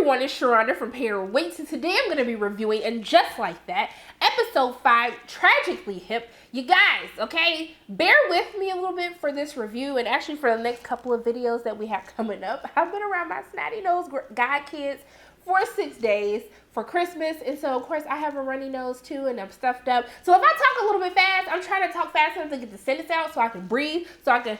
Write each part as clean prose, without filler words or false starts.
everyone, it's Miranda from Parent Weights, and today I'm going to be reviewing And Just Like That, Episode 5, Tragically Hip. You guys, okay, bear with me a little bit for this review, and actually for the next couple of videos that we have coming up. I've been around my snotty nose god kids for 6 days for Christmas, and so of course I have a runny nose too, and I'm stuffed up. So if I talk a little bit fast, I'm trying to talk fast enough to get the sentence out so I can breathe, so I can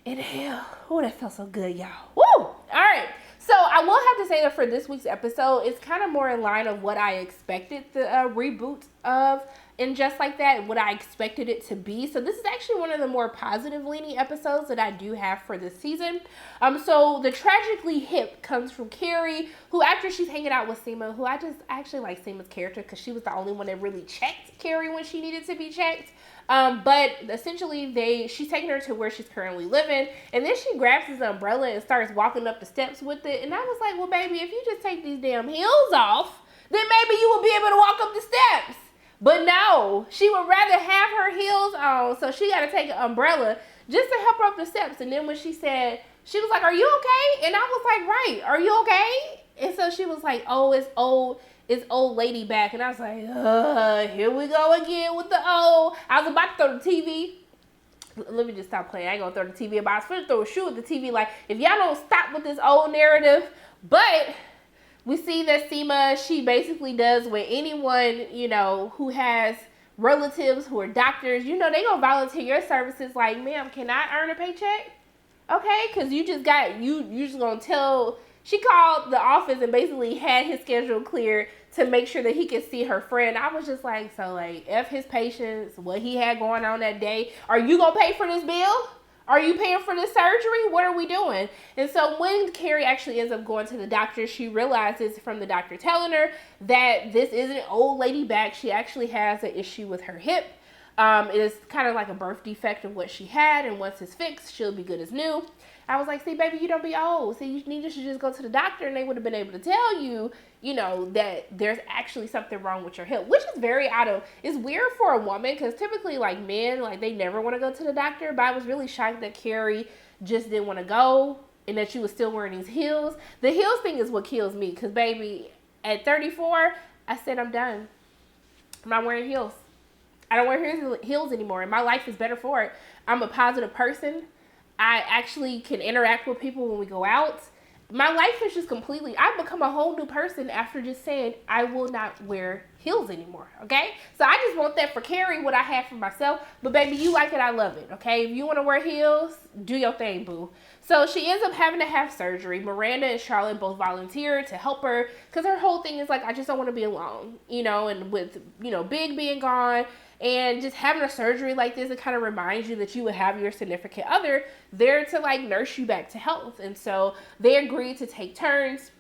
inhale. Oh, that felt so good, y'all. Woo! All right. So I will have to say that for this week's episode, it's kind of more in line of what I expected the reboot of And Just Like That, what I expected it to be. So this is actually one of the more positive leaning episodes that I do have for this season. So the Tragically Hip comes from Carrie, who after she's hanging out with Seema, who I actually like Seema's character because she was the only one that really checked Carrie when she needed to be checked. But essentially she's taking her to where she's currently living, and then she grabs his umbrella and starts walking up the steps with it. And I was like, well, baby, if you just take these damn heels off, then maybe you will be able to walk up the steps. But no, she would rather have her heels on, so she got to take an umbrella just to help her up the steps. And then when she said, she was like, are you okay? And I was like, right, are you okay? And so she was like, oh, it's old lady back. And I was like, here we go again with the old. I was about to throw the TV. Let me just stop playing. I ain't gonna throw the TV, but I was finna throw a shoe at the TV. Like, if y'all don't stop with this old narrative. But we see that Seema, she basically does what anyone, who has relatives who are doctors, they gonna volunteer your services. Like, ma'am, can I earn a paycheck? Okay, because you just gonna tell. She called the office and basically had his schedule cleared to make sure that he could see her friend. I was just like, so like, F his patience, what he had going on that day. Are you going to pay for this bill? Are you paying for this surgery? What are we doing? And so when Carrie actually ends up going to the doctor, she realizes from the doctor telling her that this isn't an old lady back. She actually has an issue with her hip. It is kind of like a birth defect of what she had, and once it's fixed, she'll be good as new. I was like, see, baby, you don't be old. See, you should just go to the doctor, and they would have been able to tell you, that there's actually something wrong with your hip, which is it's weird for a woman, because typically, like, men, like, they never want to go to the doctor, but I was really shocked that Carrie just didn't want to go, and that she was still wearing these heels. The heels thing is what kills me, because, baby, at 34, I said, I'm done. I'm not wearing heels. I don't wear heels anymore, and my life is better for it. I'm a positive person. I actually can interact with people when we go out. My life is just I've become a whole new person after just saying I will not wear heels anymore, okay? So I just want that for Carrie, what I have for myself. But baby, you like it, I love it, okay? If you want to wear heels, do your thing, boo. So she ends up having to have surgery. Miranda and Charlotte both volunteered to help her because her whole thing is like, I just don't want to be alone, and with, Big being gone, and just having a surgery like this, it kind of reminds you that you would have your significant other there to like nurse you back to health. And so they agreed to take turns.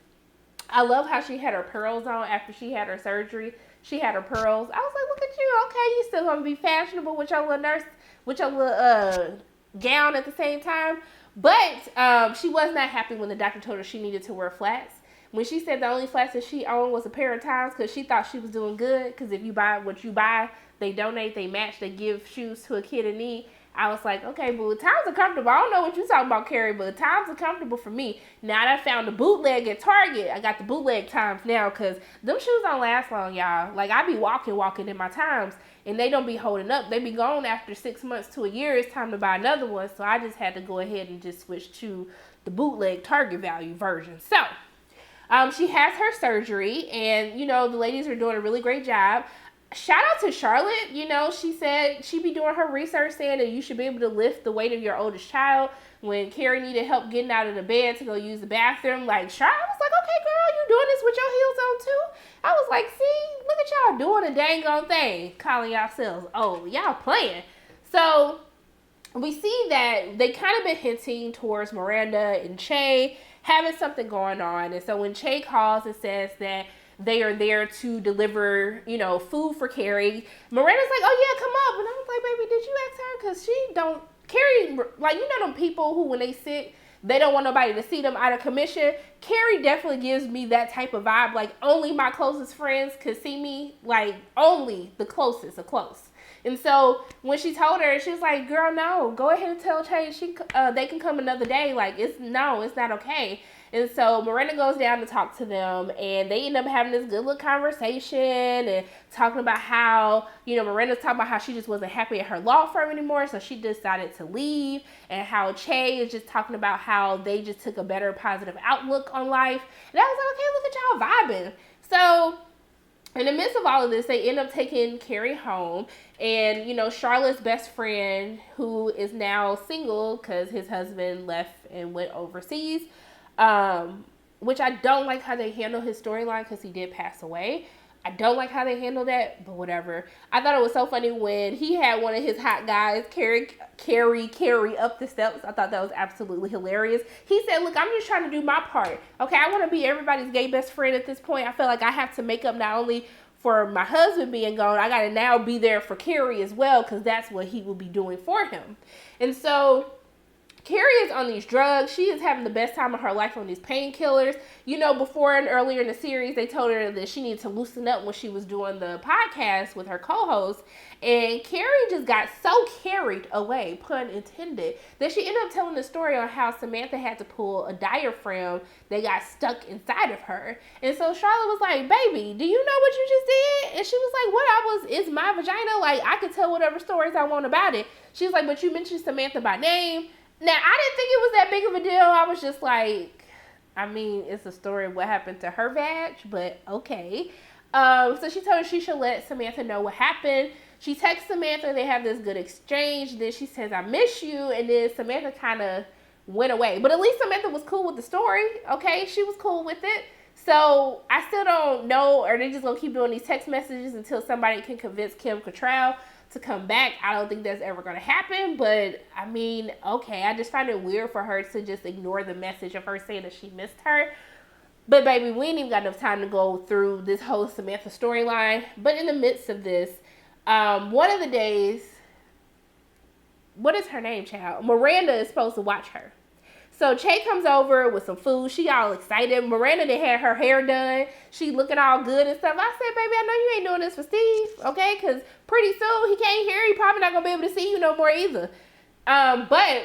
I love how she had her pearls on after she had her surgery. She had her pearls. I was like, look at you. Okay, you still gonna be fashionable with your little gown at the same time. But she was not happy when the doctor told her she needed to wear flats. When she said the only flats that she owned was a pair of Times, because she thought she was doing good, because if you buy what you buy, they donate, they match, they give shoes to a kid in need. I was like, okay, boo, Times are comfortable. I don't know what you're talking about, Carrie, but Times are comfortable for me. Now that I found the bootleg at Target, I got the bootleg Times now, because them shoes don't last long, y'all. Like, I be walking in my Times, and they don't be holding up. They be gone after 6 months to a year. It's time to buy another one, so I just had to go ahead and just switch to the bootleg Target value version. So she has her surgery, and, the ladies are doing a really great job. Shout out to Charlotte. She said she be doing her research saying that you should be able to lift the weight of your oldest child. When Carrie needed help getting out of the bed to go use the bathroom, like, Charlotte was like, okay, girl, you doing this with your heels on too? I was like, see, look at y'all doing a dang on thing, calling yourselves, oh, y'all playing. So we see that they kind of been hinting towards Miranda and Che having something going on. And so when Che calls and says that they are there to deliver, food for Carrie, Miranda's like, oh yeah, come up. And I was like, baby, did you ask her? Because she don't, Carrie, like, them people who when they sick, they don't want nobody to see them out of commission. Carrie definitely gives me that type of vibe. Like, only my closest friends could see me. Like, only the closest are close. And so when she told her, she was like, girl, no, go ahead and tell Che they can come another day. Like, it's not okay. And so Miranda goes down to talk to them, and they end up having this good little conversation and talking about how, Miranda's talking about how she just wasn't happy at her law firm anymore, so she decided to leave, and how Che is just talking about how they just took a better positive outlook on life. And I was like, okay, look at y'all vibing. So in the midst of all of this, they end up taking Carrie home, and Charlotte's best friend, who is now single because his husband left and went overseas, which I don't like how they handle his storyline because he did pass away. I don't like how they handle that, but whatever. I thought it was so funny when he had one of his hot guys carry up the steps. I thought that was absolutely hilarious. He said, look, I'm just trying to do my part. Okay, I want to be everybody's gay best friend at this point. I feel like I have to make up not only for my husband being gone, I got to now be there for Carrie as well, because that's what he will be doing for him. And so Carrie is on these drugs. She is having the best time of her life on these painkillers. Before and earlier in the series, they told her that she needed to loosen up when she was doing the podcast with her co-host. And Carrie just got so carried away, pun intended, that she ended up telling the story on how Samantha had to pull a diaphragm that got stuck inside of her. And so Charlotte was like, baby, do you know what you just did? And she was like, it's my vagina. Like, I can tell whatever stories I want about it. She was like, but you mentioned Samantha by name. Now, I didn't think it was that big of a deal. I was just like, it's a story of what happened to her vag, but okay. So she told her she should let Samantha know what happened. She texts Samantha. They have this good exchange. Then she says, I miss you. And then Samantha kind of went away. But at least Samantha was cool with the story, okay? She was cool with it. So I still don't know, or they just going to keep doing these text messages until somebody can convince Kim Cattrall to come back. I don't think that's ever going to happen, but okay, I just find it weird for her to just ignore the message of her saying that she missed her. But baby, we ain't even got enough time to go through this whole Samantha storyline. But in the midst of this, one of the days, what is her name, child? Miranda is supposed to watch her. So Che comes over with some food. She all excited. Miranda done had her hair done. She looking all good and stuff. I said, baby, I know you ain't doing this for Steve, okay? Because pretty soon he can't hear. He probably not going to be able to see you no more either. But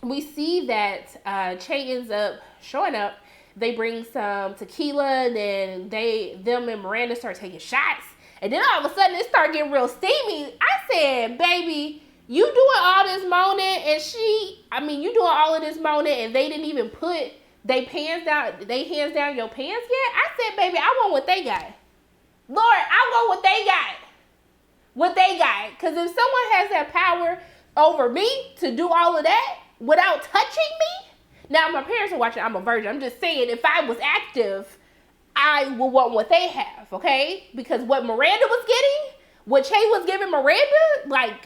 we see that Che ends up showing up. They bring some tequila, and then them and Miranda start taking shots. And then all of a sudden it started getting real steamy. I said, baby, you doing all this moaning, and you doing all of this moaning, and they didn't even put they hands down your pants yet? I said, baby, I want what they got. Lord, I want what they got. What they got. Because if someone has that power over me to do all of that without touching me, now my parents are watching, I'm a virgin. I'm just saying, if I was active, I would want what they have, okay? Because what Miranda was getting, what Che was giving Miranda,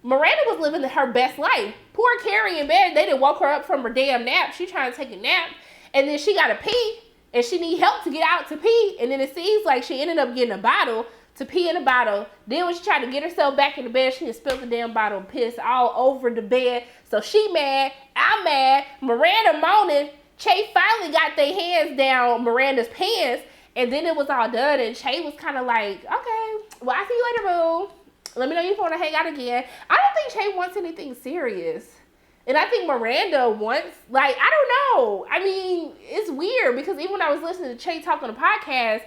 Miranda was living her best life. Poor Carrie in bed, they didn't woke her up from her damn nap. She trying to take a nap, and then she got to pee, and she need help to get out to pee, and then it seems like she ended up getting a bottle to pee in a bottle. Then when she tried to get herself back in the bed, she just spilled the damn bottle of piss all over the bed. So she mad, I'm mad, Miranda moaning. Che finally got their hands down Miranda's pants, and then it was all done, and Che was kind of like, okay, well, I'll see you later, boo. Let me know you want to hang out again. I don't think Che wants anything serious. And I think Miranda wants, I don't know. It's weird because even when I was listening to Che talk on the podcast,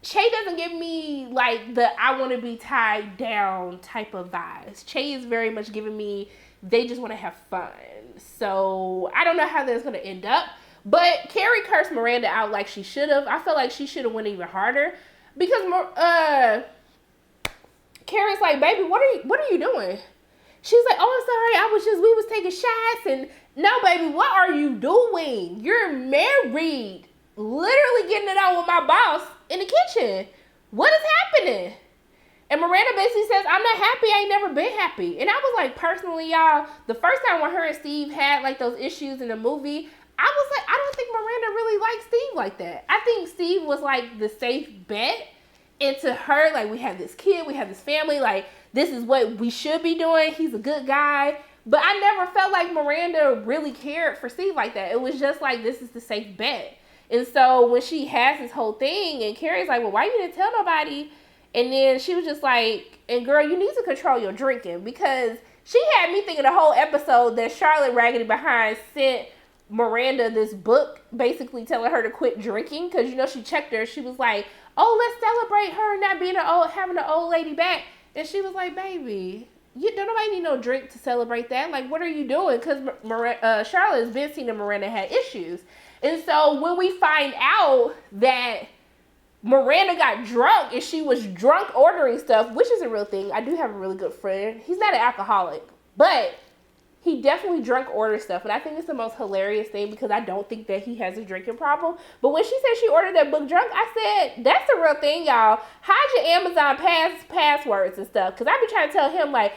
Che doesn't give me the I want to be tied down type of vibes. Che is very much giving me they just want to have fun. So I don't know how that's going to end up. But Carrie cursed Miranda out like she should have. I feel like she should have went even harder because Carrie's like, baby, what are you doing? She's like, oh, I'm sorry. We was taking shots. And no, baby, what are you doing? You're married. Literally getting it on with my boss in the kitchen. What is happening? And Miranda basically says, I'm not happy. I ain't never been happy. And I was like, personally, y'all, the first time when her and Steve had those issues in the movie, I was like, I don't think Miranda really liked Steve like that. I think Steve was the safe bet. And to her, we have this kid, we have this family, this is what we should be doing. He's a good guy. But I never felt like Miranda really cared for Steve like that. It was just this is the safe bet. And so when she has this whole thing, and Carrie's like, well, why you didn't tell nobody? And then she was just like, and girl, you need to control your drinking, because she had me thinking the whole episode that Charlotte Raggedy Behind sent Miranda this book basically telling her to quit drinking because, she checked her. She was like, oh, let's celebrate her not being having an old lady back. And she was like, baby, you don't nobody need no drink to celebrate that. Like, what are you doing? Because Charlotte has been seeing that Miranda had issues. And so when we find out that Miranda got drunk and she was drunk ordering stuff, which is a real thing. I do have a really good friend. He's not an alcoholic, but he definitely drunk order stuff. And I think it's the most hilarious thing because I don't think that he has a drinking problem. But when she said she ordered that book drunk, I said, that's the real thing, y'all. Hide your Amazon passwords and stuff. Because I be trying to tell him, like,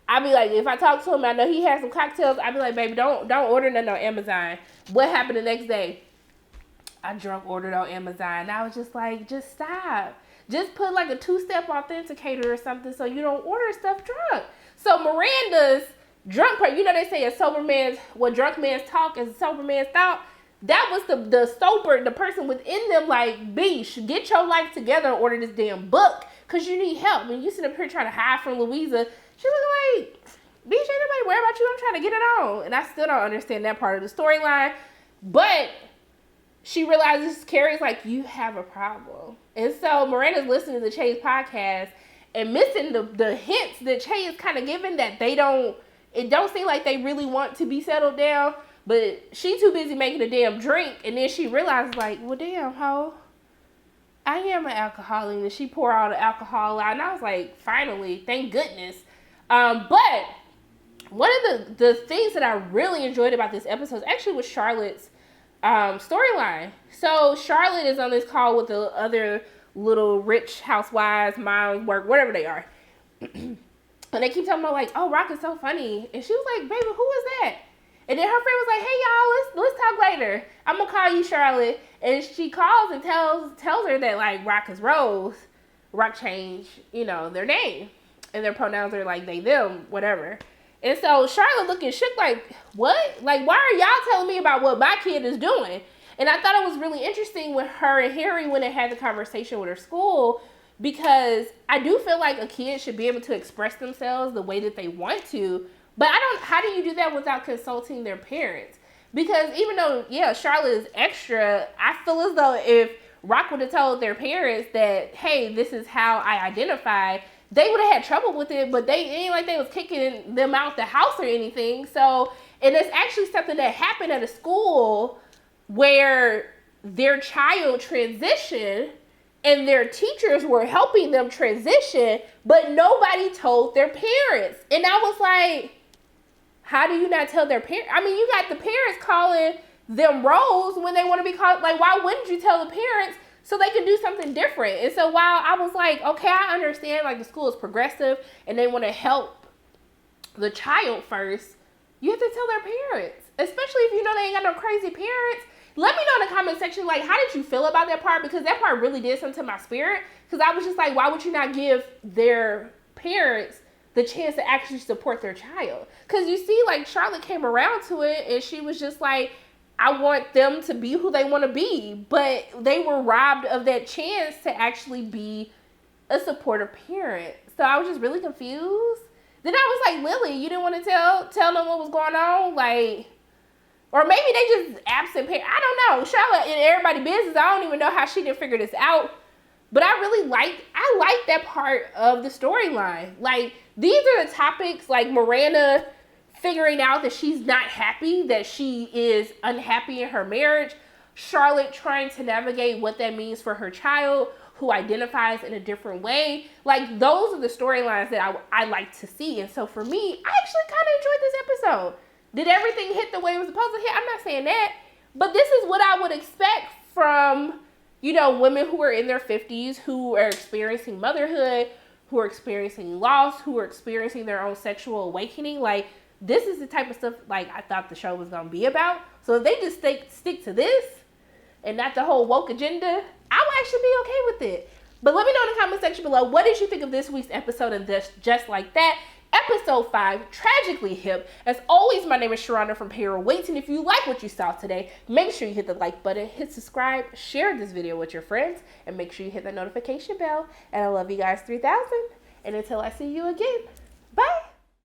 I be like, if I talk to him, I know he has some cocktails. I be like, baby, don't order nothing on Amazon. What happened the next day? I drunk ordered on Amazon. And I was just like, just stop. Just put like a 2-step authenticator or something so you don't order stuff drunk. So Miranda's drunk part, they say drunk man's talk is a sober man's thought. That was the person within them, like, bitch, get your life together and order this damn book because you need help. And you sit up here trying to hide from Louisa. She was like, bitch, ain't nobody worried about you. I'm trying to get it on. And I still don't understand that part of the storyline. But she realizes Carrie's like, you have a problem. And so Miranda's listening to the Chase podcast and missing the hints that Che is kind of giving that it don't seem like they really want to be settled down. But she too busy making a damn drink. And then she realizes, like, well, damn, ho, I am an alcoholic. And she poured all the alcohol out. And I was like, finally, thank goodness. But one of the things that I really enjoyed about this episode actually was Charlotte's storyline. So Charlotte is on this call with the other little rich housewives, moms, work, whatever they are. And they keep talking about, like, oh, Rock is so funny. And she was like, baby, who is that? And then her friend was like, hey, y'all, let's talk later. I'm going to call you Charlotte. And she calls and tells her that, like, Rock is Rose. Rock changed, their name. And their pronouns are, like, they, them, whatever. And so Charlotte looking shook like, what? Like, why are y'all telling me about what my kid is doing? And I thought it was really interesting with her and Harry when they had the conversation with her school, because I do feel like a kid should be able to express themselves the way that they want to. But how do you do that without consulting their parents? Because even though, yeah, Charlotte is extra, I feel as though if Rock would have told their parents that, hey, this is how I identify, they would have had trouble with it, but it ain't like they was kicking them out the house or anything. So, and it's actually something that happened at a school where their child transitioned and their teachers were helping them transition, but nobody told their parents. And I was like, how do you not tell their parents? I mean, you got the parents calling them Rose when they want to be called. Like, why wouldn't you tell the parents so they could do something different? And so while I was like, okay, I understand, like, the school is progressive and they want to help the child first, you have to tell their parents, especially if you know they ain't got no crazy parents. Let me know in the comment section, like, how did you feel about that part? Because that part really did something to my spirit. Because I was just like, why would you not give their parents the chance to actually support their child? Because you see, like, Charlotte came around to it and she was just like, I want them to be who they want to be. But they were robbed of that chance to actually be a supportive parent. So I was just really confused. Then I was like, Lily, you didn't want to tell them what was going on? Like, or maybe they just absent parent. I don't know. Charlotte in everybody's business. I don't even know how she didn't figure this out. But I like that part of the storyline. Like, these are the topics, like Miranda figuring out that she's not happy, that she is unhappy in her marriage. Charlotte trying to navigate what that means for her child, who identifies in a different way. Like, those are the storylines that I like to see. And so for me, I actually kind of enjoyed this episode. Did everything hit the way it was supposed to hit? I'm not saying that. But this is what I would expect from, women who are in their 50s, who are experiencing motherhood, who are experiencing loss, who are experiencing their own sexual awakening. Like, this is the type of stuff, like, I thought the show was going to be about. So if they just stick to this and not the whole woke agenda, I would actually be okay with it. But let me know in the comment section below, what did you think of this week's episode of Just Like That? Episode 5, Tragically Hip. As always, my name is Miranda from Payroll Waits, and if you like what you saw today, make sure you hit the like button, hit subscribe, share this video with your friends, and make sure you hit the notification bell. And I love you guys 3000. And until I see you again, bye.